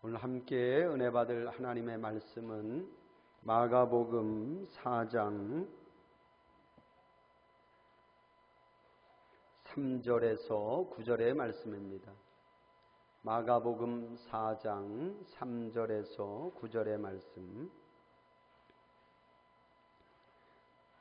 오늘 함께 은혜 받을 하나님의 말씀은 마가복음 4장 3절에서 9절의 말씀입니다. 마가복음 4장 3절에서 9절의 말씀.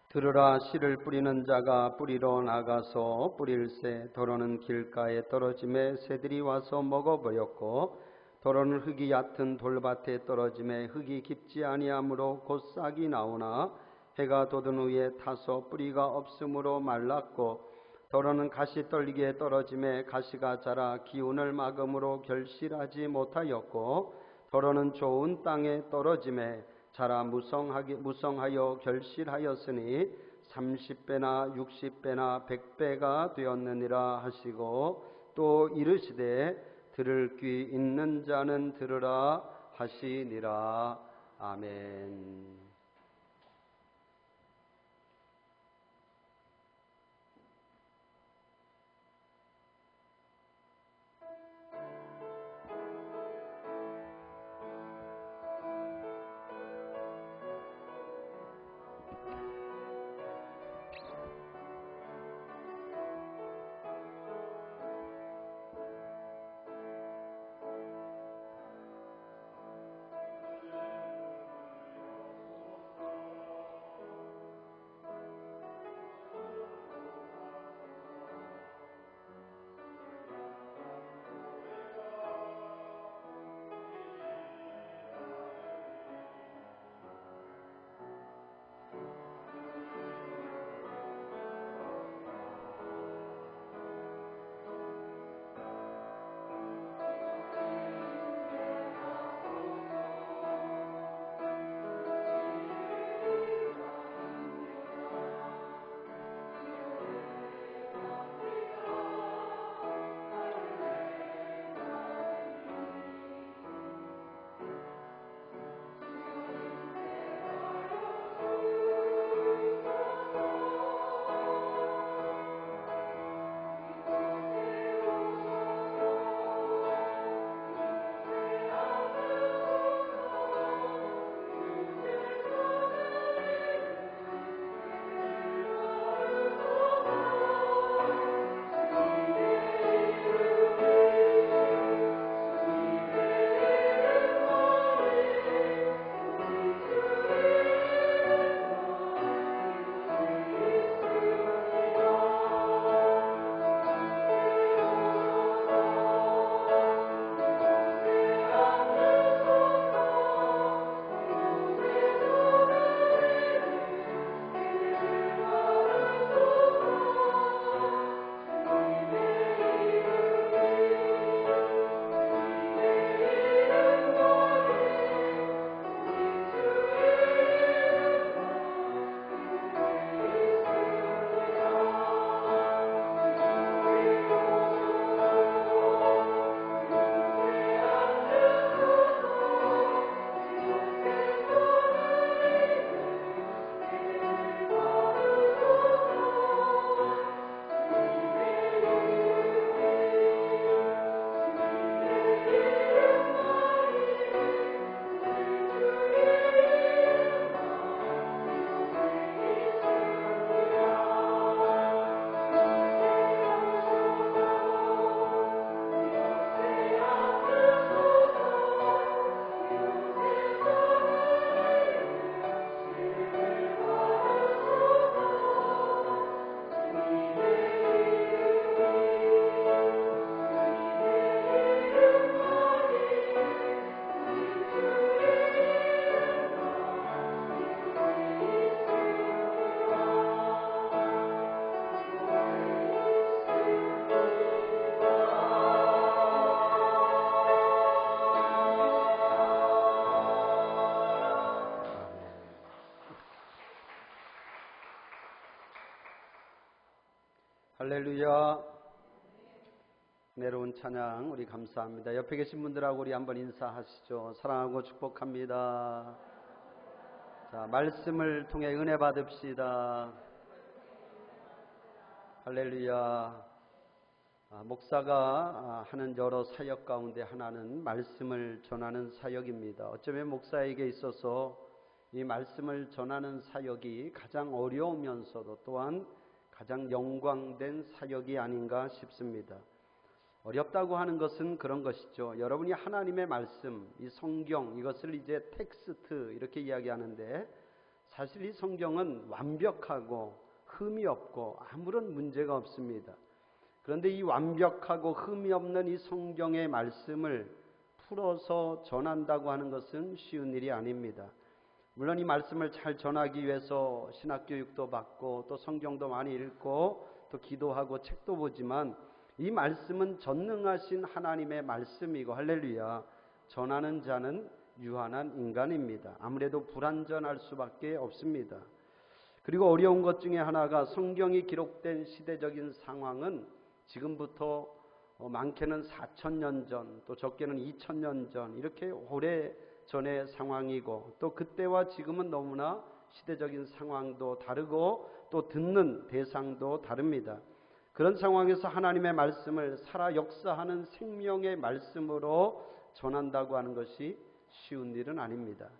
들으라, 씨를 뿌리는 자가 뿌리러 나가서 뿌릴새 더러는 길가에 떨어짐에 새들이 와서 먹어버렸고, 더러는 흙이 얕은 돌밭에 떨어짐에 흙이 깊지 아니하므로 곧 싹이 나오나 해가 돋은 후에 타서 뿌리가 없으므로 말랐고, 더러는 가시 떨기에 떨어짐에 가시가 자라 기운을 막음으로 결실하지 못하였고, 더러는 좋은 땅에 떨어짐에 자라 무성하여 결실하였으니 30배나 60배나 100배가 되었느니라 하시고, 또 이르시되 들을 귀 있는 자는 들으라 하시니라. 아멘. 할렐루야. 내려온 찬양 우리 감사합니다. 옆에 계신 분들하고 우리 한번 인사하시죠. 사랑하고 축복합니다. 자, 말씀을 통해 은혜 받읍시다. 할렐루야. 목사가 하는 여러 사역 가운데 하나는 말씀을 전하는 사역입니다. 어쩌면 목사에게 있어서 이 말씀을 전하는 사역이 가장 어려우면서도 또한 가장 영광된 사역이 아닌가 싶습니다. 어렵다고 하는 것은 그런 것이죠. 여러분이 하나님의 말씀, 이 성경, 이것을 이제 텍스트 이렇게 이야기하는데, 사실 이 성경은 완벽하고 흠이 없고 아무런 문제가 없습니다. 그런데 이 완벽하고 흠이 없는 이 성경의 말씀을 풀어서 전한다고 하는 것은 쉬운 일이 아닙니다. 물론 이 말씀을 잘 전하기 위해서 신학교육도 받고 또 성경도 많이 읽고 또 기도하고 책도 보지만, 이 말씀은 전능하신 하나님의 말씀이고, 할렐루야, 전하는 자는 유한한 인간입니다. 아무래도 불완전할 수밖에 없습니다. 그리고 어려운 것 중에 하나가, 성경이 기록된 시대적인 상황은 지금부터 많게는 4,000년 전, 또 적게는 2,000년 전, 이렇게 오래 전의 상황이고, 또 그때와 지금은 너무나 시대적인 상황도 다르고 또 듣는 대상도 다릅니다. 그런 상황에서 하나님의 말씀을 살아 역사하는 생명의 말씀으로 전한다고 하는 것이 쉬운 일은 아닙니다.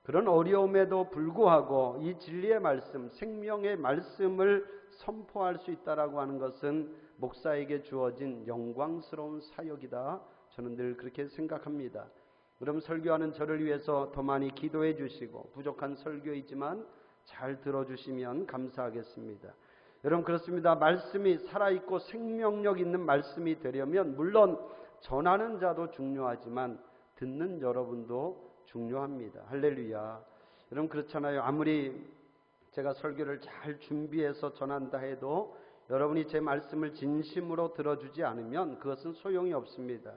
그런 어려움에도 불구하고 이 진리의 말씀, 생명의 말씀을 선포할 수 있다라고 하는 것은 목사에게 주어진 영광스러운 사역이다, 저는 늘 그렇게 생각합니다. 여러분, 설교하는 저를 위해서 더 많이 기도해 주시고, 부족한 설교이지만 잘 들어주시면 감사하겠습니다. 여러분, 그렇습니다. 말씀이 살아있고 생명력 있는 말씀이 되려면 물론 전하는 자도 중요하지만 듣는 여러분도 중요합니다. 할렐루야. 여러분, 그렇잖아요. 아무리 제가 설교를 잘 준비해서 전한다 해도 여러분이 제 말씀을 진심으로 들어주지 않으면 그것은 소용이 없습니다.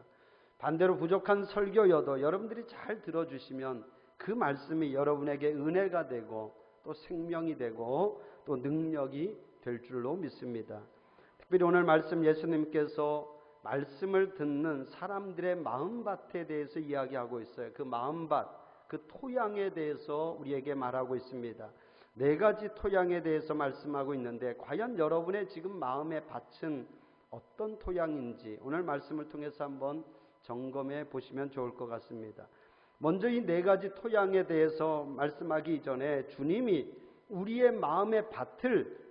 반대로 부족한 설교여도 여러분들이 잘 들어주시면 그 말씀이 여러분에게 은혜가 되고 또 생명이 되고 또 능력이 될 줄로 믿습니다. 특별히 오늘 말씀, 예수님께서 말씀을 듣는 사람들의 마음밭에 대해서 이야기하고 있어요. 그 마음밭, 그 토양에 대해서 우리에게 말하고 있습니다. 4가지 토양에 대해서 말씀하고 있는데, 과연 여러분의 지금 마음의 밭은 어떤 토양인지 오늘 말씀을 통해서 한번 점검해 보시면 좋을 것 같습니다. 먼저 이 4가지 토양에 대해서 말씀하기 이전에 주님이 우리의 마음의 밭을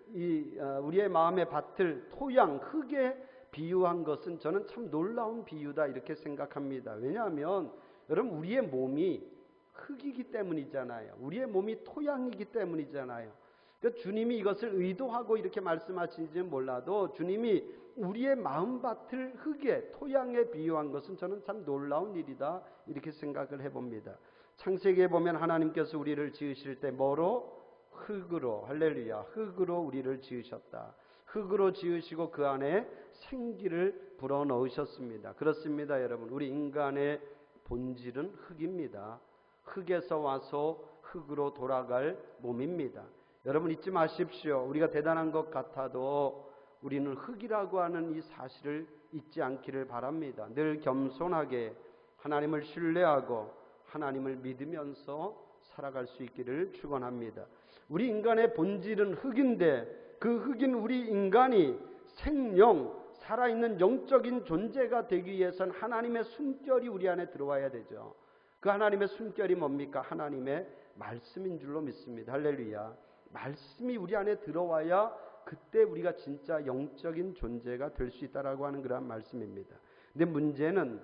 토양, 흙에 비유한 것은 저는 참 놀라운 비유다 이렇게 생각합니다. 왜냐하면 여러분, 우리의 몸이 흙이기 때문이잖아요. 우리의 몸이 토양이기 때문이잖아요. 그러니까 주님이 이것을 의도하고 이렇게 말씀하시는지는 몰라도 주님이 우리의 마음밭을 흙에, 토양에 비유한 것은 저는 참 놀라운 일이다 이렇게 생각을 해봅니다. 창세기에 보면 하나님께서 우리를 지으실 때 뭐로? 흙으로. 할렐루야. 흙으로 우리를 지으셨다. 흙으로 지으시고 그 안에 생기를 불어넣으셨습니다. 그렇습니다, 여러분. 우리 인간의 본질은 흙입니다. 흙에서 와서 흙으로 돌아갈 몸입니다. 여러분, 잊지 마십시오. 우리가 대단한 것 같아도 우리는 흙이라고 하는 이 사실을 잊지 않기를 바랍니다. 늘 겸손하게 하나님을 신뢰하고 하나님을 믿으면서 살아갈 수 있기를 축원합니다. 우리 인간의 본질은 흙인데, 그 흙인 우리 인간이 생명, 살아있는 영적인 존재가 되기 위해서는 하나님의 숨결이 우리 안에 들어와야 되죠. 그 하나님의 숨결이 뭡니까? 하나님의 말씀인 줄로 믿습니다. 할렐루야. 말씀이 우리 안에 들어와야 그때 우리가 진짜 영적인 존재가 될 수 있다라고 하는 그러한 말씀입니다. 근데 문제는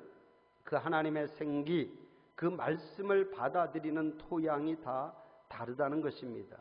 그 하나님의 생기, 그 말씀을 받아들이는 토양이 다 다르다는 것입니다.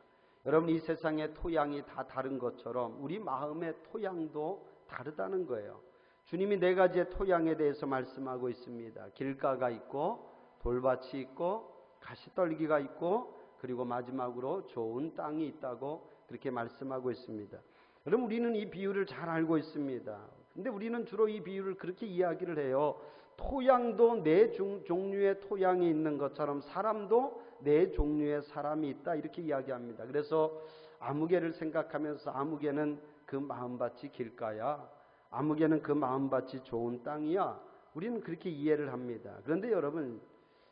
여러분, 이 세상의 토양이 다 다른 것처럼 우리 마음의 토양도 다르다는 거예요. 주님이 4가지의 토양에 대해서 말씀하고 있습니다. 길가가 있고 돌밭이 있고 가시떨기가 있고 그리고 마지막으로 좋은 땅이 있다고 그렇게 말씀하고 있습니다. 여러분, 우리는 이 비유를 잘 알고 있습니다. 근데 우리는 주로 이 비유를 그렇게 이야기를 해요. 토양도 4종류의 토양이 있는 것처럼 사람도 4종류의 사람이 있다 이렇게 이야기합니다. 그래서 아무개를 생각하면서 아무개는 그 마음밭이 길가야, 아무개는 그 마음밭이 좋은 땅이야, 우리는 그렇게 이해를 합니다. 그런데 여러분,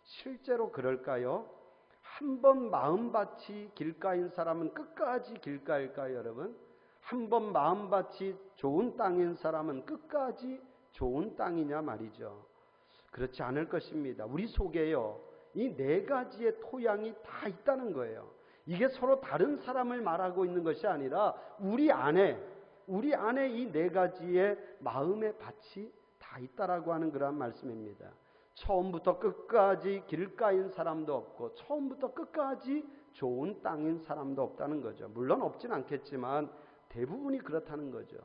실제로 그럴까요? 한 번 마음밭이 길가인 사람은 끝까지 길가일까요, 여러분? 한번 마음밭이 좋은 땅인 사람은 끝까지 좋은 땅이냐 말이죠. 그렇지 않을 것입니다. 우리 속에요, 이 네 가지의 토양이 다 있다는 거예요. 이게 서로 다른 사람을 말하고 있는 것이 아니라 우리 안에 이 네 가지의 마음의 밭이 다 있다라고 하는 그러한 말씀입니다. 처음부터 끝까지 길가인 사람도 없고 처음부터 끝까지 좋은 땅인 사람도 없다는 거죠. 물론 없진 않겠지만 대부분이 그렇다는 거죠.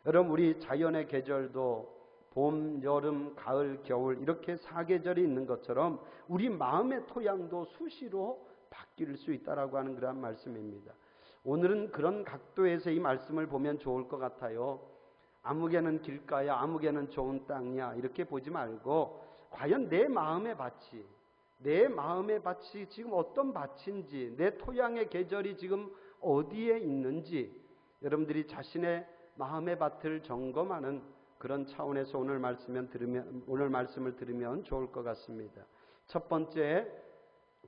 여러분, 우리 자연의 계절도 봄, 여름, 가을, 겨울 이렇게 4계절이 있는 것처럼 우리 마음의 토양도 수시로 바뀔 수 있다라고 하는 그런 말씀입니다. 오늘은 그런 각도에서 이 말씀을 보면 좋을 것 같아요. 아무개는 길가야, 아무개는 좋은 땅이야 이렇게 보지 말고 과연 내 마음의 밭이 지금 어떤 밭인지, 내 토양의 계절이 지금 어디에 있는지 여러분들이 자신의 마음의 밭을 점검하는 그런 차원에서 오늘 말씀을 들으면 좋을 것 같습니다. 첫 번째,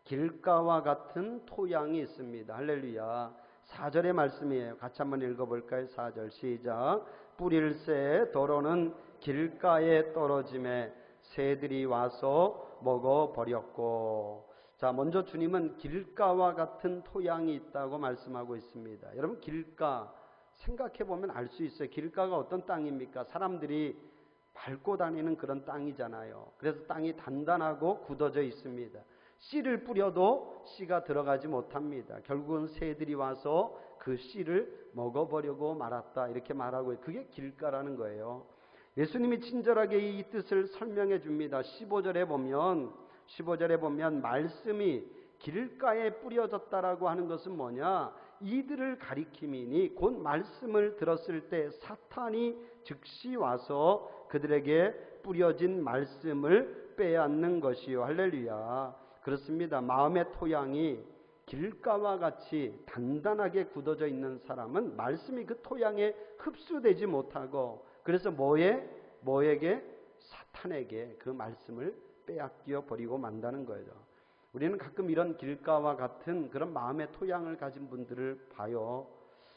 길가와 같은 토양이 있습니다. 할렐루야. 4절의 말씀이에요. 같이 한번 읽어볼까요? 4절 시작. 뿌릴새 도로는 길가에 떨어짐에 새들이 와서 먹어버렸고. 자, 먼저 주님은 길가와 같은 토양이 있다고 말씀하고 있습니다. 여러분, 길가 생각해보면 알 수 있어요. 길가가 어떤 땅입니까? 사람들이 밟고 다니는 그런 땅이잖아요. 그래서 땅이 단단하고 굳어져 있습니다. 씨를 뿌려도 씨가 들어가지 못합니다. 결국은 새들이 와서 그 씨를 먹어버리고 말았다 이렇게 말하고, 그게 길가라는 거예요. 예수님이 친절하게 이 뜻을 설명해 줍니다. 15절에 보면 말씀이 길가에 뿌려졌다라고 하는 것은 뭐냐? 이들을 가리킴이니 곧 말씀을 들었을 때 사탄이 즉시 와서 그들에게 뿌려진 말씀을 빼앗는 것이요. 할렐루야. 그렇습니다. 마음의 토양이 길가와 같이 단단하게 굳어져 있는 사람은 말씀이 그 토양에 흡수되지 못하고, 그래서 뭐에게? 사탄에게 그 말씀을 빼앗겨 버리고 만다는 거예요. 우리는 가끔 이런 길가와 같은 그런 마음의 토양을 가진 분들을 봐요.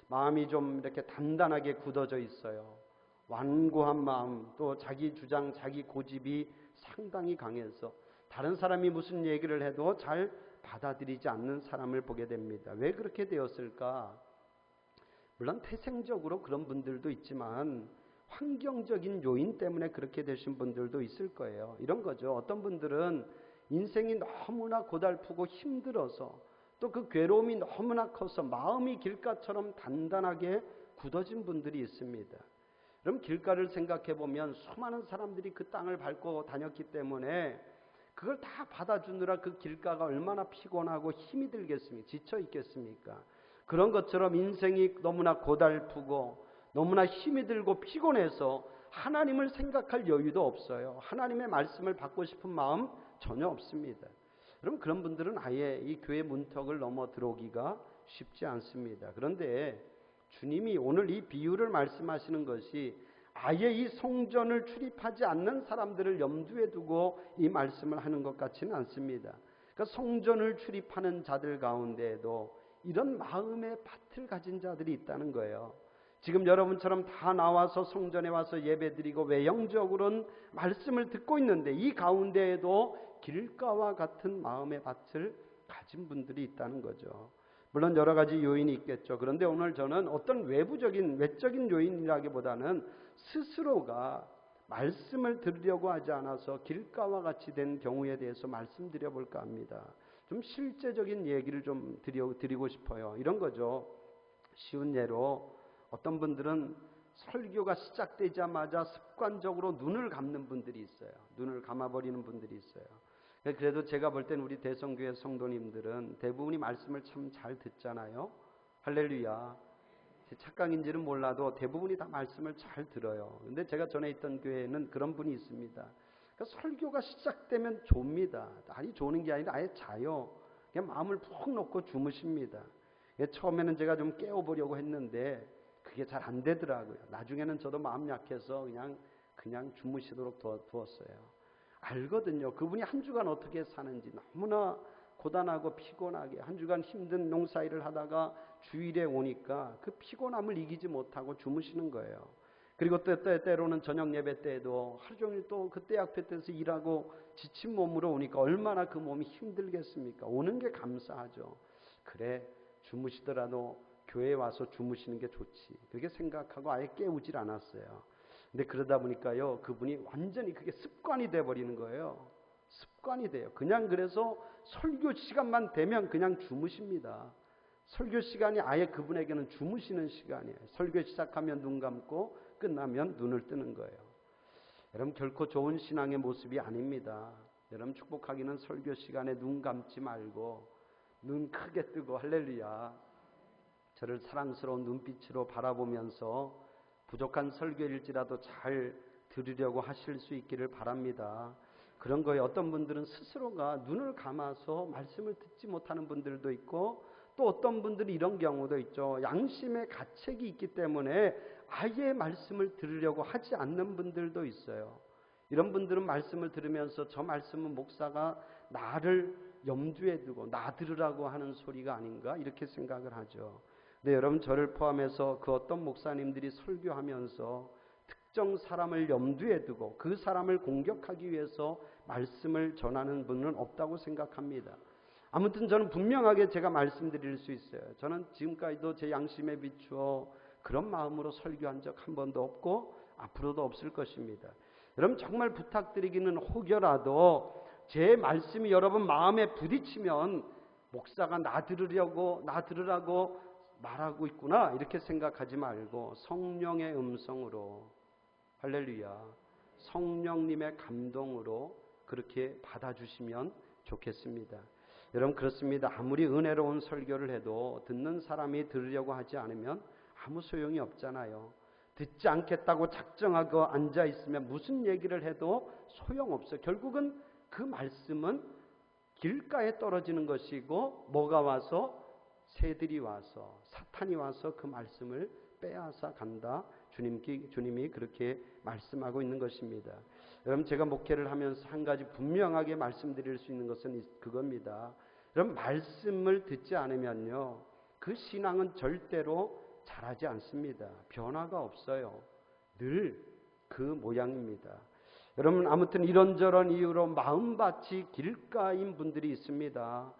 마음이 좀 이렇게 단단하게 굳어져 있어요. 완고한 마음, 또 자기 주장, 자기 고집이 상당히 강해서 다른 사람이 무슨 얘기를 해도 잘 받아들이지 않는 사람을 보게 됩니다. 왜 그렇게 되었을까? 물론 태생적으로 그런 분들도 있지만 환경적인 요인 때문에 그렇게 되신 분들도 있을 거예요. 이런 거죠. 어떤 분들은 인생이 너무나 고달프고 힘들어서, 또 그 괴로움이 너무나 커서 마음이 길가처럼 단단하게 굳어진 분들이 있습니다. 그럼 길가를 생각해 보면 수많은 사람들이 그 땅을 밟고 다녔기 때문에 그걸 다 받아주느라 그 길가가 얼마나 피곤하고 힘이 들겠습니까? 지쳐 있겠습니까? 그런 것처럼 인생이 너무나 고달프고 너무나 힘이 들고 피곤해서 하나님을 생각할 여유도 없어요. 하나님의 말씀을 받고 싶은 마음 전혀 없습니다. 그럼 그런 분들은 아예 이 교회 문턱을 넘어 들어오기가 쉽지 않습니다. 그런데 주님이 오늘 이 비유를 말씀하시는 것이 아예 이 성전을 출입하지 않는 사람들을 염두에 두고 이 말씀을 하는 것 같지는 않습니다. 그러니까 성전을 출입하는 자들 가운데에도 이런 마음의 밭을 가진 자들이 있다는 거예요. 지금 여러분처럼 다 나와서 성전에 와서 예배드리고 외형적으로는 말씀을 듣고 있는데 이 가운데에도 길가와 같은 마음의 밭을 가진 분들이 있다는 거죠. 물론 여러 가지 요인이 있겠죠. 그런데 오늘 저는 어떤 외적인 요인이라기보다는 스스로가 말씀을 들으려고 하지 않아서 길가와 같이 된 경우에 대해서 말씀드려 볼까 합니다. 좀 실제적인 얘기를 좀 드리고 싶어요. 이런 거죠. 쉬운 예로 어떤 분들은 설교가 시작되자마자 습관적으로 눈을 감는 분들이 있어요. 눈을 감아버리는 분들이 있어요. 그래도 제가 볼 때는 우리 대성교회 성도님들은 대부분이 말씀을 참 잘 듣잖아요. 할렐루야. 착각인지는 몰라도 대부분이 다 말씀을 잘 들어요. 근데 제가 전에 있던 교회에는 그런 분이 있습니다. 그러니까 설교가 시작되면 좁니다. 아니 조는 게 아니라 아예 자요. 그냥 마음을 푹 놓고 주무십니다. 처음에는 제가 좀 깨워보려고 했는데 그게 잘 안 되더라고요. 나중에는 저도 마음 약해서 그냥 주무시도록 두었어요. 알거든요. 그분이 한 주간 어떻게 사는지 너무나 고단하고 피곤하게 한 주간 힘든 농사일을 하다가 주일에 오니까 그 피곤함을 이기지 못하고 주무시는 거예요. 그리고 때로는 저녁 예배 때에도 하루 종일 또 그때 앞에 때서 일하고 지친 몸으로 오니까 얼마나 그 몸이 힘들겠습니까? 오는 게 감사하죠. 그래, 주무시더라도 교회에 와서 주무시는 게 좋지. 그렇게 생각하고 아예 깨우질 않았어요. 근데 그러다 보니까요, 그분이 완전히 그게 습관이 돼버리는 거예요. 습관이 돼요. 그냥 그래서 설교 시간만 되면 그냥 주무십니다. 설교 시간이 아예 그분에게는 주무시는 시간이에요. 설교 시작하면 눈 감고 끝나면 눈을 뜨는 거예요. 여러분, 결코 좋은 신앙의 모습이 아닙니다. 여러분, 축복하기는 설교 시간에 눈 감지 말고 눈 크게 뜨고 할렐루야, 저를 사랑스러운 눈빛으로 바라보면서 부족한 설교일지라도 잘 들으려고 하실 수 있기를 바랍니다. 그런 거에 어떤 분들은 스스로가 눈을 감아서 말씀을 듣지 못하는 분들도 있고, 또 어떤 분들이 이런 경우도 있죠. 양심의 가책이 있기 때문에 아예 말씀을 들으려고 하지 않는 분들도 있어요. 이런 분들은 말씀을 들으면서 저 말씀은 목사가 나를 염두에 두고 나 들으라고 하는 소리가 아닌가 이렇게 생각을 하죠. 근데 여러분, 저를 포함해서 그 어떤 목사님들이 설교하면서 특정 사람을 염두에 두고 그 사람을 공격하기 위해서 말씀을 전하는 분은 없다고 생각합니다. 아무튼 저는 분명하게 제가 말씀드릴 수 있어요. 저는 지금까지도 제 양심에 비추어 그런 마음으로 설교한 적 한 번도 없고 앞으로도 없을 것입니다. 여러분, 정말 부탁드리기는 혹여라도 제 말씀이 여러분 마음에 부딪히면 목사가 나 들으라고 말하고 있구나 이렇게 생각하지 말고 성령의 음성으로, 할렐루야, 성령님의 감동으로 그렇게 받아주시면 좋겠습니다. 여러분, 그렇습니다. 아무리 은혜로운 설교를 해도 듣는 사람이 들으려고 하지 않으면 아무 소용이 없잖아요. 듣지 않겠다고 작정하고 앉아있으면 무슨 얘기를 해도 소용없어요. 결국은 그 말씀은 길가에 떨어지는 것이고, 뭐가 와서? 새들이 와서, 사탄이 와서 그 말씀을 빼앗아 간다. 주님이 그렇게 말씀하고 있는 것입니다. 여러분, 제가 목회를 하면서 한 가지 분명하게 말씀드릴 수 있는 것은 그겁니다. 여러분, 말씀을 듣지 않으면요, 그 신앙은 절대로 자라지 않습니다. 변화가 없어요. 늘 그 모양입니다. 여러분, 아무튼 이런저런 이유로 마음밭이 길가인 분들이 있습니다.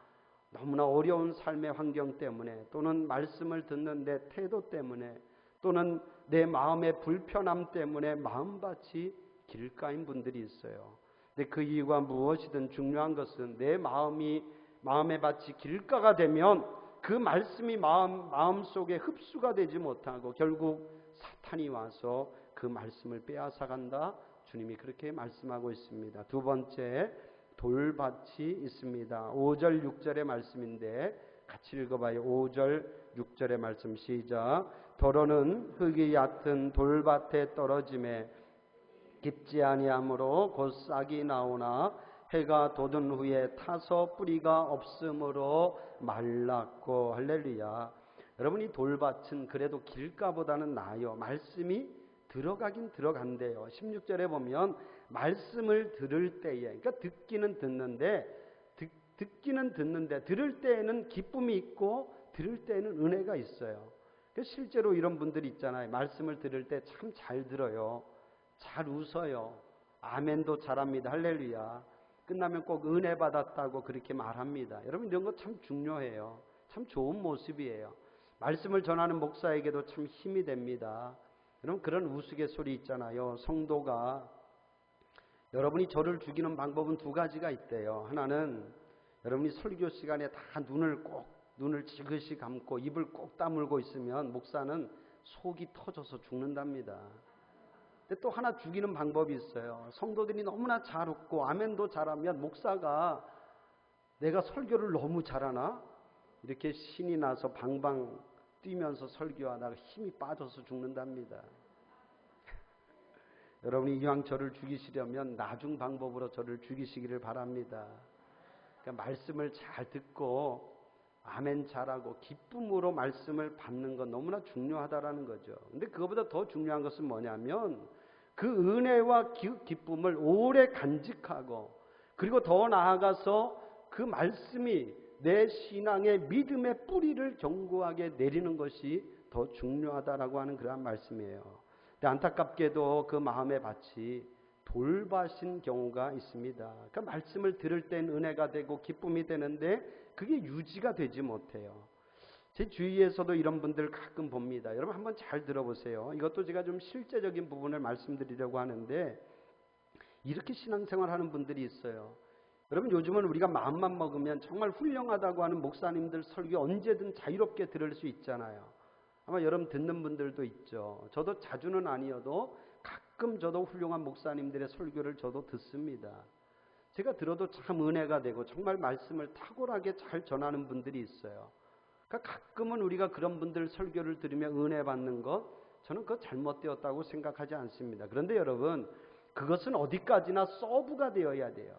너무나 어려운 삶의 환경 때문에, 또는 말씀을 듣는 내 태도 때문에, 또는 내 마음의 불편함 때문에 마음밭이 길가인 분들이 있어요. 근데 그 이유가 무엇이든 중요한 것은 내 마음의 밭이 길가가 되면 그 말씀이 마음 속에 흡수가 되지 못하고 결국 사탄이 와서 그 말씀을 빼앗아 간다. 주님이 그렇게 말씀하고 있습니다. 두 번째, 돌밭이 있습니다. 5절 6절의 말씀인데 같이 읽어봐요. 5절 6절의 말씀 시작. 더러는 흙이 얕은 돌밭에 떨어짐에 깊지 아니하므로 곧 싹이 나오나 해가 돋은 후에 타서 뿌리가 없으므로 말랐고, 할렐루야. 여러분, 이 돌밭은 그래도 길가보다는 나아요. 말씀이 들어가긴 들어간대요. 16절에 보면 말씀을 들을 때에, 그러니까 듣기는 듣는데 들을 때에는 기쁨이 있고 들을 때에는 은혜가 있어요. 실제로 이런 분들이 있잖아요. 말씀을 들을 때 참 잘 들어요. 잘 웃어요. 아멘도 잘합니다. 할렐루야. 끝나면 꼭 은혜 받았다고 그렇게 말합니다. 여러분, 이런 거 참 중요해요. 참 좋은 모습이에요. 말씀을 전하는 목사에게도 참 힘이 됩니다. 여러분, 그런 우스갯소리 있잖아요. 성도가, 여러분이 저를 죽이는 방법은 두 가지가 있대요. 하나는 여러분이 설교 시간에 다 눈을 지그시 감고 입을 꼭 다물고 있으면 목사는 속이 터져서 죽는답니다. 근데 또 하나 죽이는 방법이 있어요. 성도들이 너무나 잘 웃고 아멘도 잘하면 목사가 내가 설교를 너무 잘하나? 이렇게 신이 나서 방방 뛰면서 설교하다가 힘이 빠져서 죽는답니다. 여러분이 이왕 저를 죽이시려면 나중 방법으로 저를 죽이시기를 바랍니다. 그러니까 말씀을 잘 듣고 아멘 잘하고 기쁨으로 말씀을 받는 건 너무나 중요하다라는 거죠. 근데 그거보다 더 중요한 것은 뭐냐면 그 은혜와 기쁨을 오래 간직하고, 그리고 더 나아가서 그 말씀이 내 신앙의 믿음의 뿌리를 견고하게 내리는 것이 더 중요하다라고 하는 그러한 말씀이에요. 근데 안타깝게도 그 마음의 밭이 돌밭인 경우가 있습니다. 그 말씀을 들을 땐 은혜가 되고 기쁨이 되는데 그게 유지가 되지 못해요. 제 주위에서도 이런 분들 가끔 봅니다. 여러분 한번 잘 들어보세요. 이것도 제가 좀 실제적인 부분을 말씀드리려고 하는데, 이렇게 신앙생활 하는 분들이 있어요. 여러분 요즘은 우리가 마음만 먹으면 정말 훌륭하다고 하는 목사님들 설교 언제든 자유롭게 들을 수 있잖아요. 아마 여러분 듣는 분들도 있죠. 저도 자주는 아니어도 가끔 저도 훌륭한 목사님들의 설교를 저도 듣습니다. 제가 들어도 참 은혜가 되고 정말 말씀을 탁월하게 잘 전하는 분들이 있어요. 그러니까 가끔은 우리가 그런 분들 설교를 들으며 은혜 받는 것, 저는 그거 잘못되었다고 생각하지 않습니다. 그런데 여러분, 그것은 어디까지나 서브가 되어야 돼요.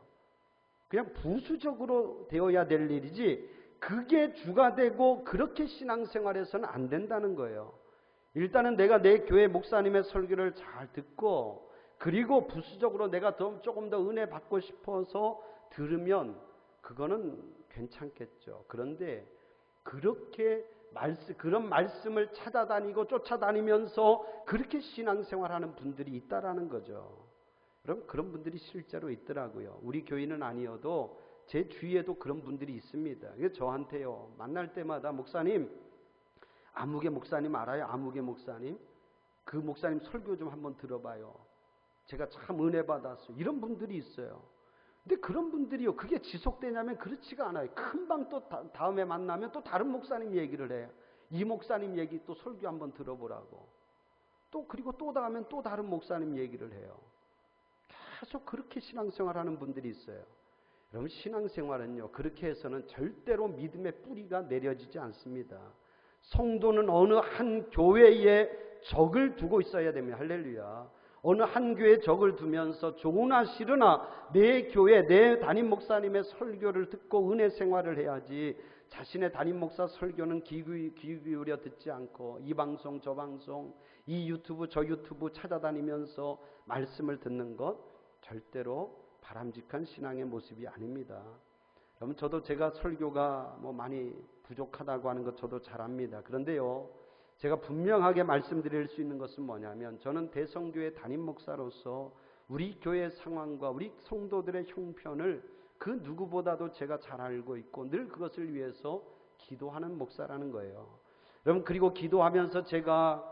그냥 부수적으로 되어야 될 일이지 그게 주가 되고 그렇게 신앙생활에서는 안 된다는 거예요. 일단은 내가 내 교회 목사님의 설교를 잘 듣고 그리고 부수적으로 내가 조금 더 은혜 받고 싶어서 들으면 그거는 괜찮겠죠. 그런데 그렇게 그런 말씀을 찾아다니고 쫓아다니면서 그렇게 신앙생활하는 분들이 있다라는 거죠. 여러분 그런 분들이 실제로 있더라고요. 우리 교인은 아니어도 제 주위에도 그런 분들이 있습니다. 그래서 저한테요, 만날 때마다 목사님, 아무개 목사님 알아요? 아무개 목사님? 그 목사님 설교 좀 한번 들어봐요. 제가 참 은혜 받았어요. 이런 분들이 있어요. 근데 그런 분들이요, 그게 지속되냐면 그렇지가 않아요. 금방 또 다음에 만나면 또 다른 목사님 얘기를 해요. 이 목사님 얘기 또 설교 한번 들어보라고. 또 그리고 또 다음엔 또 다른 목사님 얘기를 해요. 계속 그렇게 신앙생활하는 분들이 있어요. 여러분 신앙생활은요, 그렇게 해서는 절대로 믿음의 뿌리가 내려지지 않습니다. 성도는 어느 한 교회에 적을 두고 있어야 됩니다. 할렐루야. 어느 한 교회에 적을 두면서 좋으나 싫으나 내 교회, 내 담임 목사님의 설교를 듣고 은혜 생활을 해야지, 자신의 담임 목사 설교는 귀 기울여 듣지 않고 이 방송 저 방송, 이 유튜브 저 유튜브 찾아다니면서 말씀을 듣는 것 절대로 바람직한 신앙의 모습이 아닙니다. 여러분 저도 제가 설교가 많이 부족하다고 하는 것 저도 잘 압니다. 그런데요, 제가 분명하게 말씀드릴 수 있는 것은 뭐냐면, 저는 대성교회 담임 목사로서 우리 교회 상황과 우리 성도들의 형편을 그 누구보다도 제가 잘 알고 있고 늘 그것을 위해서 기도하는 목사라는 거예요. 여러분 그리고 기도하면서 제가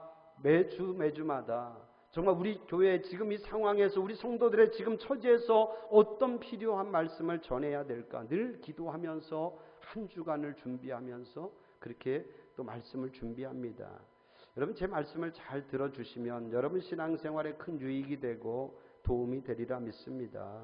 매주마다 정말 우리 교회 지금 이 상황에서 우리 성도들의 지금 처지에서 어떤 필요한 말씀을 전해야 될까 늘 기도하면서 한 주간을 준비하면서 그렇게 또 말씀을 준비합니다. 여러분 제 말씀을 잘 들어주시면 여러분 신앙생활에 큰 유익이 되고 도움이 되리라 믿습니다.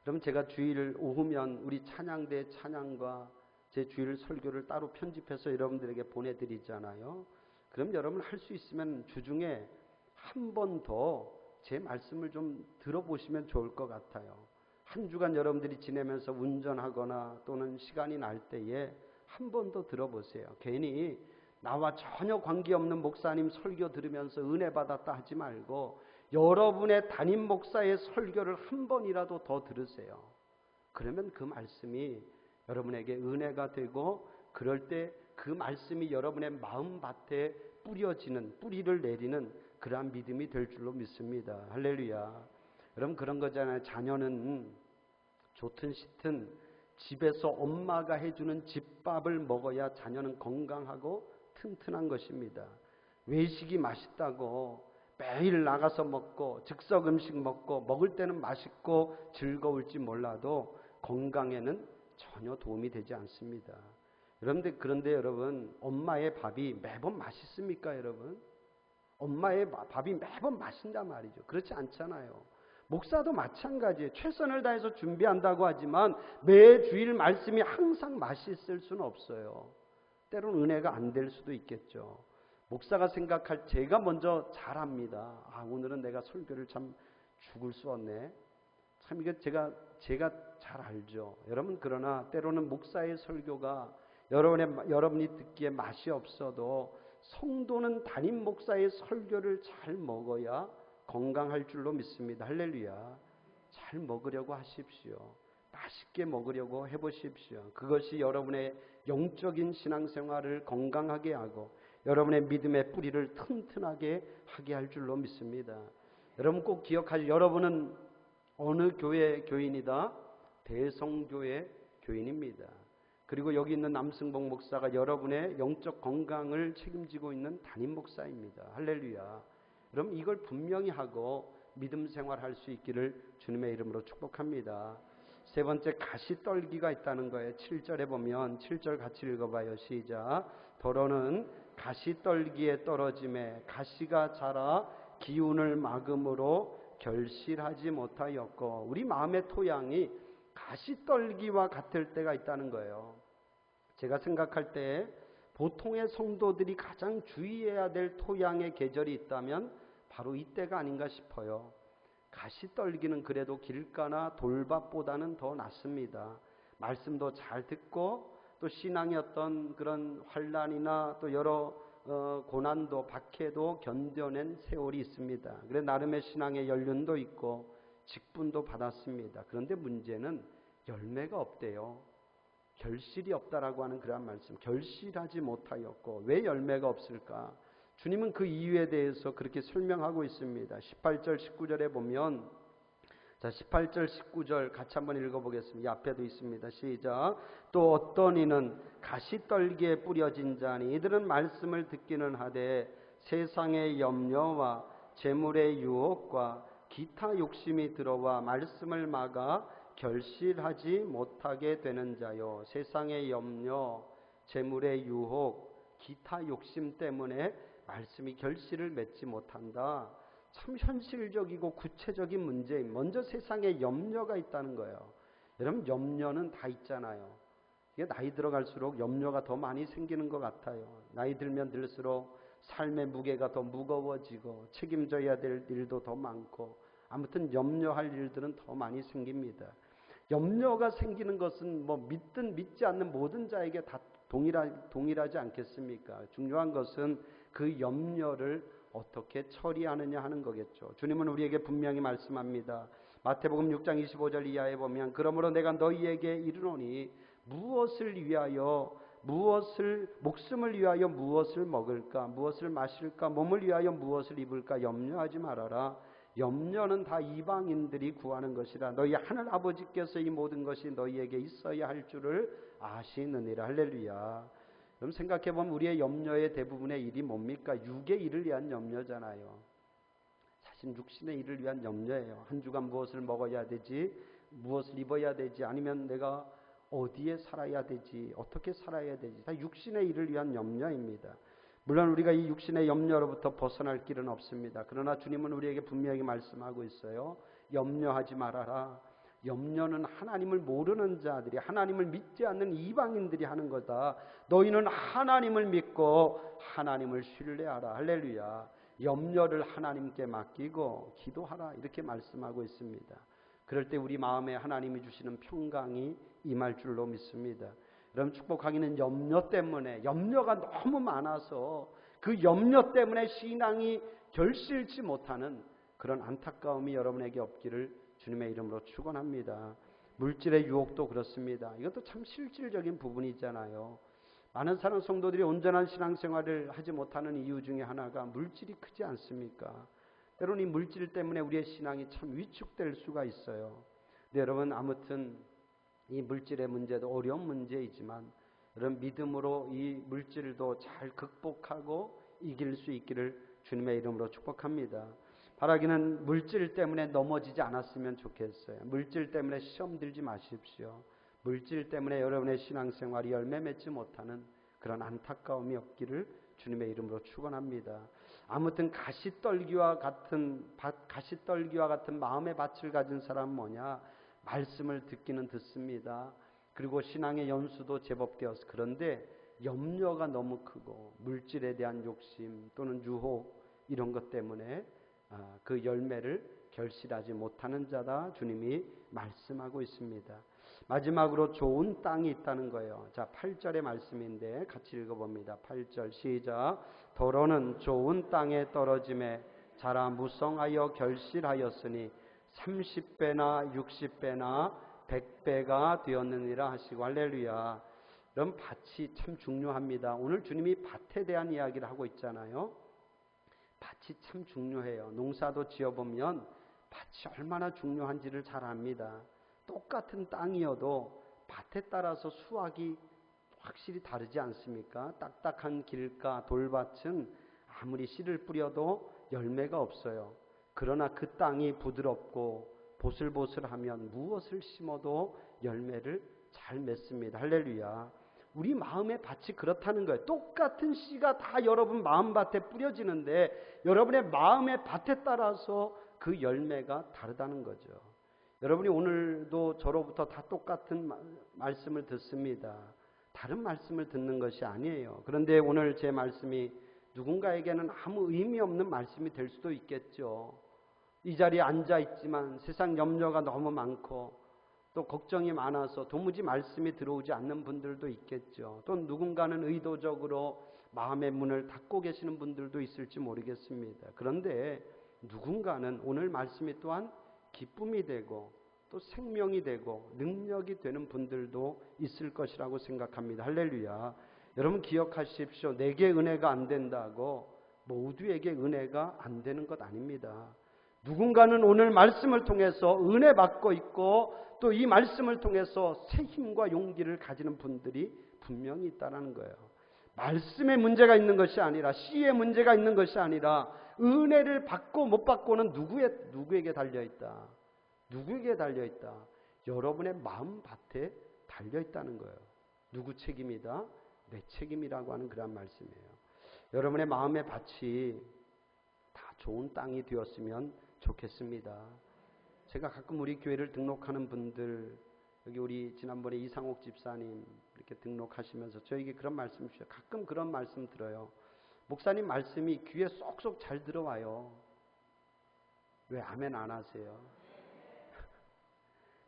여러분 제가 주일 오후면 우리 찬양대 찬양과 제 주일 설교를 따로 편집해서 여러분들에게 보내드리잖아요. 그럼 여러분 할 수 있으면 주중에 한 번 더 제 말씀을 좀 들어보시면 좋을 것 같아요. 한 주간 여러분들이 지내면서 운전하거나 또는 시간이 날 때에 한 번 더 들어보세요. 괜히 나와 전혀 관계없는 목사님 설교 들으면서 은혜 받았다 하지 말고 여러분의 담임 목사의 설교를 한 번이라도 더 들으세요. 그러면 그 말씀이 여러분에게 은혜가 되고 그럴 때 그 말씀이 여러분의 마음밭에 뿌리를 내리는 그러한 믿음이 될 줄로 믿습니다. 할렐루야. 여러분 그런 거잖아요. 자녀는 좋든 싫든 집에서 엄마가 해주는 집밥을 먹어야 자녀는 건강하고 튼튼한 것입니다. 외식이 맛있다고 매일 나가서 먹고 즉석 음식 먹고 먹을 때는 맛있고 즐거울지 몰라도 건강에는 전혀 도움이 되지 않습니다. 그런데 여러분 엄마의 밥이 매번 맛있습니까 여러분? 엄마의 밥이 매번 맛있단 말이죠. 그렇지 않잖아요. 목사도 마찬가지예요. 최선을 다해서 준비한다고 하지만 매 주일 말씀이 항상 맛있을 수는 없어요. 때로는 은혜가 안 될 수도 있겠죠. 목사가 생각할 제가 먼저 잘합니다. 오늘은 내가 설교를 참 죽을 수 없네. 참 이게 제가 잘 알죠. 여러분 그러나 때로는 목사의 설교가 여러분이 듣기에 맛이 없어도 성도는 담임 목사의 설교를 잘 먹어야 건강할 줄로 믿습니다. 할렐루야. 잘 먹으려고 하십시오. 맛있게 먹으려고 해보십시오. 그것이 여러분의 영적인 신앙생활을 건강하게 하고 여러분의 믿음의 뿌리를 튼튼하게 하게 할 줄로 믿습니다. 여러분 꼭 기억하시죠. 여러분은 어느 교회 교인이다? 대성교회 교인입니다. 그리고 여기 있는 남승복 목사가 여러분의 영적 건강을 책임지고 있는 담임 목사입니다. 할렐루야. 여러분 이걸 분명히 하고 믿음 생활할 수 있기를 주님의 이름으로 축복합니다. 세 번째, 가시떨기가 있다는 거예요. 7절에 보면 7절 같이 읽어봐요. 시작. 더러는 가시떨기에 떨어짐에 가시가 자라 기운을 막음으로 결실하지 못하였고, 우리 마음의 토양이 가시떨기와 같을 때가 있다는 거예요. 제가 생각할 때 보통의 성도들이 가장 주의해야 될 토양의 계절이 있다면 바로 이때가 아닌가 싶어요. 가시떨기는 그래도 길가나 돌밭보다는 더 낫습니다. 말씀도 잘 듣고 또 신앙의 어떤 그런 환난이나 또 여러 고난도 박해도 견뎌낸 세월이 있습니다. 그래 나름의 신앙의 연륜도 있고 직분도 받았습니다. 그런데 문제는 열매가 없대요. 결실이 없다라고 하는 그런 말씀. 결실하지 못하였고, 왜 열매가 없을까? 주님은 그 이유에 대해서 그렇게 설명하고 있습니다. 18절 19절에 보면, 자 18절 19절 같이 한번 읽어보겠습니다. 이 앞에도 있습니다. 시작. 또 어떤 이는 가시떨기에 뿌려진 자니 이들은 말씀을 듣기는 하되 세상의 염려와 재물의 유혹과 기타 욕심이 들어와 말씀을 막아 결실하지 못하게 되는 자요. 세상의 염려, 재물의 유혹, 기타 욕심 때문에 말씀이 결실을 맺지 못한다. 참 현실적이고 구체적인 문제입니다. 먼저 세상에 염려가 있다는 거예요. 여러분 염려는 다 있잖아요. 이게 나이 들어갈수록 염려가 더 많이 생기는 것 같아요. 나이 들면 들수록 삶의 무게가 더 무거워지고 책임져야 될 일도 더 많고 아무튼 염려할 일들은 더 많이 생깁니다. 염려가 생기는 것은 뭐 믿든 믿지 않는 모든 자에게 다 동일하지 않겠습니까? 중요한 것은 그 염려를 어떻게 처리하느냐 하는 거겠죠. 주님은 우리에게 분명히 말씀합니다. 마태복음 6장 25절 이하에 보면 그러므로 내가 너희에게 이르노니 목숨을 위하여 무엇을 먹을까, 무엇을 마실까, 몸을 위하여 무엇을 입을까 염려하지 말아라. 염려는 다 이방인들이 구하는 것이라. 너희 하늘 아버지께서 이 모든 것이 너희에게 있어야 할 줄을 아시느니라. 할렐루야. 그럼 생각해보면 우리의 염려의 대부분의 일이 뭡니까? 육의 일을 위한 염려잖아요. 사실 육신의 일을 위한 염려예요. 한 주간 무엇을 먹어야 되지, 무엇을 입어야 되지, 아니면 내가 어디에 살아야 되지, 어떻게 살아야 되지, 다 육신의 일을 위한 염려입니다. 물론 우리가 이 육신의 염려로부터 벗어날 길은 없습니다. 그러나 주님은 우리에게 분명히 말씀하고 있어요. 염려하지 말아라. 염려는 하나님을 모르는 자들이, 하나님을 믿지 않는 이방인들이 하는 거다. 너희는 하나님을 믿고 하나님을 신뢰하라. 할렐루야. 염려를 하나님께 맡기고 기도하라. 이렇게 말씀하고 있습니다. 그럴 때 우리 마음에 하나님이 주시는 평강이 임할 줄로 믿습니다. 여러분 축복하기는 염려 때문에, 염려가 너무 많아서 그 염려 때문에 신앙이 결실치 못하는 그런 안타까움이 여러분에게 없기를 주님의 이름으로 축원합니다. 물질의 유혹도 그렇습니다. 이것도 참 실질적인 부분이 있잖아요. 많은 사랑 성도들이 온전한 신앙생활을 하지 못하는 이유 중에 하나가 물질이 크지 않습니까? 때로는 이 물질 때문에 우리의 신앙이 참 위축될 수가 있어요. 근데 여러분 아무튼 이 물질의 문제도 어려운 문제이지만 여러분 믿음으로 이 물질도 잘 극복하고 이길 수 있기를 주님의 이름으로 축복합니다. 바라기는 물질 때문에 넘어지지 않았으면 좋겠어요. 물질 때문에 시험 들지 마십시오. 물질 때문에 여러분의 신앙생활이 열매 맺지 못하는 그런 안타까움이 없기를 주님의 이름으로 축원합니다. 아무튼 가시떨기와 같은 마음의 밭을 가진 사람은 뭐냐? 말씀을 듣기는 듣습니다. 그리고 신앙의 연수도 제법 되었어. 그런데 염려가 너무 크고 물질에 대한 욕심 또는 유혹 이런 것 때문에 그 열매를 결실하지 못하는 자다. 주님이 말씀하고 있습니다. 마지막으로 좋은 땅이 있다는 거예요. 자, 8절의 말씀인데 같이 읽어봅니다. 8절 시작. 더러는 좋은 땅에 떨어짐에 자라 무성하여 결실하였으니 30배나 60배나 100배가 되었느니라 하시고 할렐루야. 그럼 밭이 참 중요합니다. 오늘 주님이 밭에 대한 이야기를 하고 있잖아요. 밭이 참 중요해요. 농사도 지어보면 밭이 얼마나 중요한지를 잘 압니다. 똑같은 땅이어도 밭에 따라서 수확이 확실히 다르지 않습니까? 딱딱한 길가 돌밭은 아무리 씨를 뿌려도 열매가 없어요. 그러나 그 땅이 부드럽고 보슬보슬하면 무엇을 심어도 열매를 잘 맺습니다. 할렐루야. 우리 마음의 밭이 그렇다는 거예요. 똑같은 씨가 다 여러분 마음밭에 뿌려지는데 여러분의 마음의 밭에 따라서 그 열매가 다르다는 거죠. 여러분이 오늘도 저로부터 다 똑같은 말씀을 듣습니다. 다른 말씀을 듣는 것이 아니에요. 그런데 오늘 제 말씀이 누군가에게는 아무 의미 없는 말씀이 될 수도 있겠죠. 이 자리에 앉아 있지만 세상 염려가 너무 많고 또 걱정이 많아서 도무지 말씀이 들어오지 않는 분들도 있겠죠. 또 누군가는 의도적으로 마음의 문을 닫고 계시는 분들도 있을지 모르겠습니다. 그런데 누군가는 오늘 말씀이 또한 기쁨이 되고 또 생명이 되고 능력이 되는 분들도 있을 것이라고 생각합니다. 할렐루야. 여러분 기억하십시오. 내게 은혜가 안 된다고 모두에게 은혜가 안 되는 것 아닙니다. 누군가는 오늘 말씀을 통해서 은혜 받고 있고 또 이 말씀을 통해서 새 힘과 용기를 가지는 분들이 분명히 있다는 거예요. 말씀에 문제가 있는 것이 아니라 씨에 문제가 있는 것이 아니라 은혜를 받고 못 받고는 누구에게 달려있다. 누구에게 달려있다. 여러분의 마음밭에 달려있다는 거예요. 누구 책임이다? 내 책임이라고 하는 그런 말씀이에요. 여러분의 마음의 밭이 다 좋은 땅이 되었으면 좋겠습니다. 제가 가끔 우리 교회를 등록하는 분들, 여기 우리 지난번에 이상옥 집사님 이렇게 등록하시면서 저에게 그런 말씀 주셔요. 가끔 그런 말씀 들어요. 목사님 말씀이 귀에 쏙쏙 잘 들어와요. 왜 아멘 안 하세요?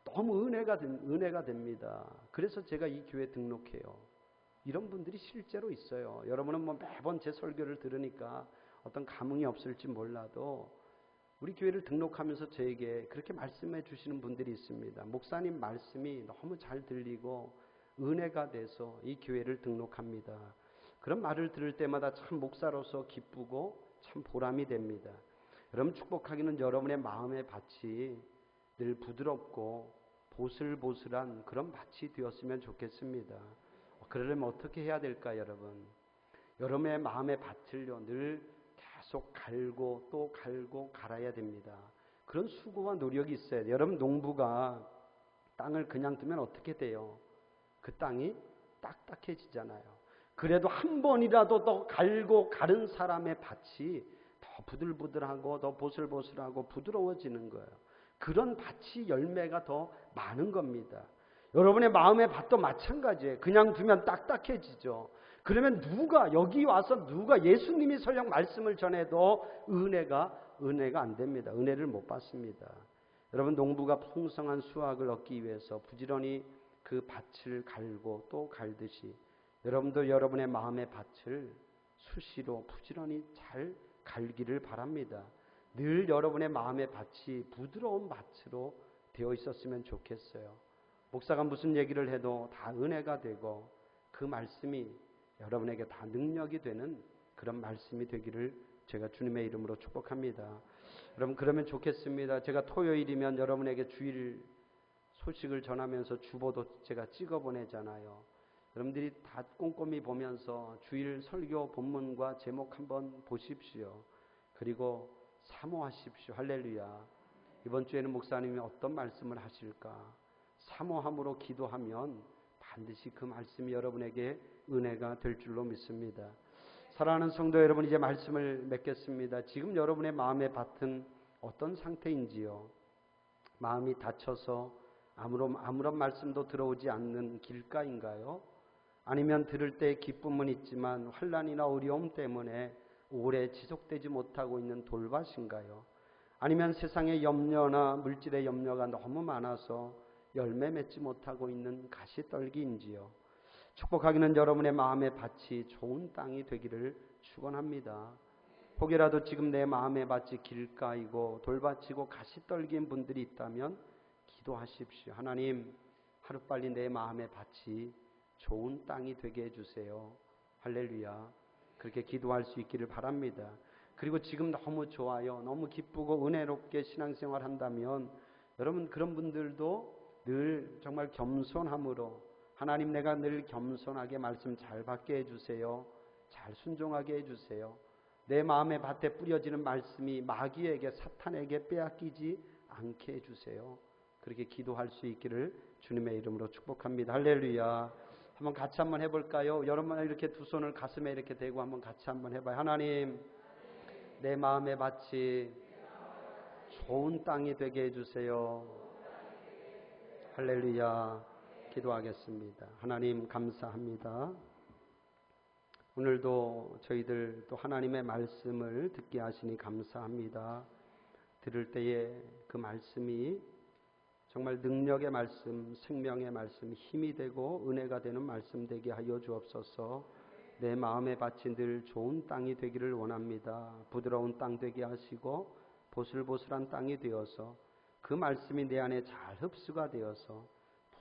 너무 은혜가 됩니다. 그래서 제가 이 교회 등록해요. 이런 분들이 실제로 있어요. 여러분은 뭐 매번 제 설교를 들으니까 어떤 감흥이 없을지 몰라도 우리 교회를 등록하면서 저에게 그렇게 말씀해 주시는 분들이 있습니다. 목사님 말씀이 너무 잘 들리고 은혜가 돼서 이 교회를 등록합니다. 그런 말을 들을 때마다 참 목사로서 기쁘고 참 보람이 됩니다. 여러분 축복하기는 여러분의 마음의 밭이 늘 부드럽고 보슬보슬한 그런 밭이 되었으면 좋겠습니다. 그러려면 어떻게 해야 될까 여러분? 여러분의 마음의 밭을요 늘 계속 갈고 또 갈고 갈아야 됩니다. 그런 수고와 노력이 있어야 돼요. 여러분 농부가 땅을 그냥 두면 어떻게 돼요? 그 땅이 딱딱해지잖아요. 그래도 한 번이라도 더 갈고 가른 사람의 밭이 더 부들부들하고 더 보슬보슬하고 부드러워지는 거예요. 그런 밭이 열매가 더 많은 겁니다. 여러분의 마음의 밭도 마찬가지예요. 그냥 두면 딱딱해지죠. 그러면 여기 와서 누가 예수님이 설령 말씀을 전해도 은혜가 안 됩니다. 은혜를 못 받습니다. 여러분 농부가 풍성한 수확을 얻기 위해서 부지런히 그 밭을 갈고 또 갈듯이 여러분도 여러분의 마음의 밭을 수시로 부지런히 잘 갈기를 바랍니다. 늘 여러분의 마음의 밭이 부드러운 밭으로 되어 있었으면 좋겠어요. 목사가 무슨 얘기를 해도 다 은혜가 되고 그 말씀이 여러분에게 다 능력이 되는 그런 말씀이 되기를 제가 주님의 이름으로 축복합니다. 여러분 그러면 좋겠습니다. 제가 토요일이면 여러분에게 주일 소식을 전하면서 주보도 제가 찍어 보내잖아요. 여러분들이 다 꼼꼼히 보면서 주일 설교 본문과 제목 한번 보십시오. 그리고 사모하십시오. 할렐루야. 이번 주에는 목사님이 어떤 말씀을 하실까? 사모함으로 기도하면 반드시 그 말씀이 여러분에게 은혜가 될 줄로 믿습니다. 사랑하는 성도 여러분, 이제 말씀을 맺겠습니다. 지금 여러분의 마음의 밭은 어떤 상태인지요? 마음이 닫혀서 아무런 말씀도 들어오지 않는 길가인가요? 아니면 들을 때 기쁨은 있지만 환난이나 어려움 때문에 오래 지속되지 못하고 있는 돌밭인가요? 아니면 세상의 염려나 물질의 염려가 너무 많아서 열매 맺지 못하고 있는 가시떨기인지요? 축복하기는 여러분의 마음의 밭이 좋은 땅이 되기를 축원합니다. 혹여라도 지금 내 마음의 밭이 길가이고 돌밭이고 가시떨기인 분들이 있다면 기도하십시오. 하나님, 하루빨리 내 마음의 밭이 좋은 땅이 되게 해주세요. 할렐루야. 그렇게 기도할 수 있기를 바랍니다. 그리고 지금 너무 좋아요. 너무 기쁘고 은혜롭게 신앙생활 한다면 여러분, 그런 분들도 늘 정말 겸손함으로, 하나님, 내가 늘 겸손하게 말씀 잘 받게 해주세요. 잘 순종하게 해주세요. 내 마음의 밭에 뿌려지는 말씀이 마귀에게, 사탄에게 빼앗기지 않게 해주세요. 그렇게 기도할 수 있기를 주님의 이름으로 축복합니다. 할렐루야. 한번 같이 한번 해볼까요? 여러분, 이렇게 두 손을 가슴에 이렇게 대고 한번 같이 한번 해봐요. 하나님, 내 마음의 밭이 좋은 땅이 되게 해주세요. 할렐루야. 기도하겠습니다. 하나님, 감사합니다. 오늘도 저희들 또 하나님의 말씀을 듣게 하시니 감사합니다. 들을 때에 그 말씀이 정말 능력의 말씀, 생명의 말씀, 힘이 되고 은혜가 되는 말씀 되게 하여 주옵소서. 내 마음의 밭이 늘 좋은 땅이 되기를 원합니다. 부드러운 땅 되게 하시고 보슬보슬한 땅이 되어서 그 말씀이 내 안에 잘 흡수가 되어서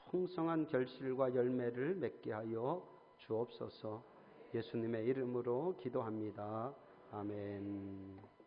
풍성한 결실과 열매를 맺게 하여 주옵소서. 예수님의 이름으로 기도합니다. 아멘.